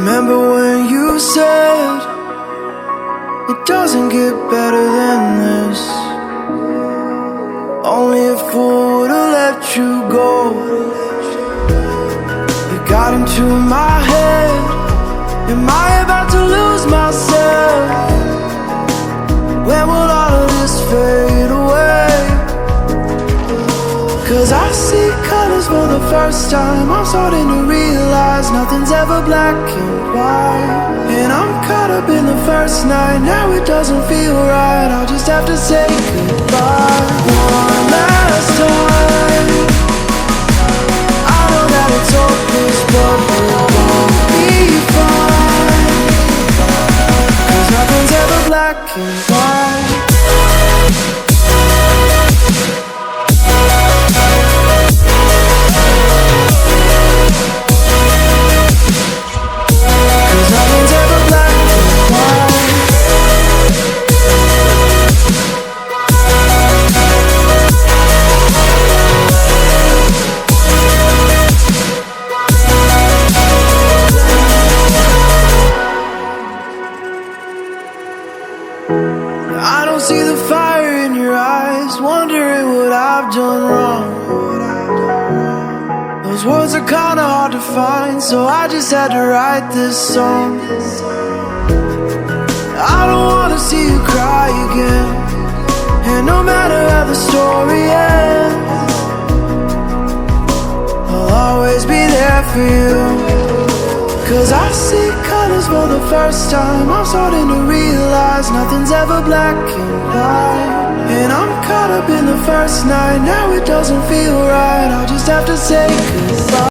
Remember when you said it doesn't get better than this? Only a fool would've let you go. You got into my head. Am I about to lose myself? When will all of this fade away? 'Cause I see colors for the first time. I'm starting to realize nothing's ever black and white. And I'm caught up in the first night. Now it doesn't feel right. I'll just have to say goodbye one last time. I know that it's hopeless, but we'll both be fine. 'Cause nothing's ever black and white. I don't see the fire in your eyes, wondering what I've done wrong. Those words are kinda hard to find, so I just had to write this song. I don't wanna see you cry again, and no matter how the story ends, I'll always be there for you. 'Cause I see colors for the first time. I'm starting to realize nothing's ever black and white. And I'm caught up in the first night. Now it doesn't feel right. I'll just have to say goodbye.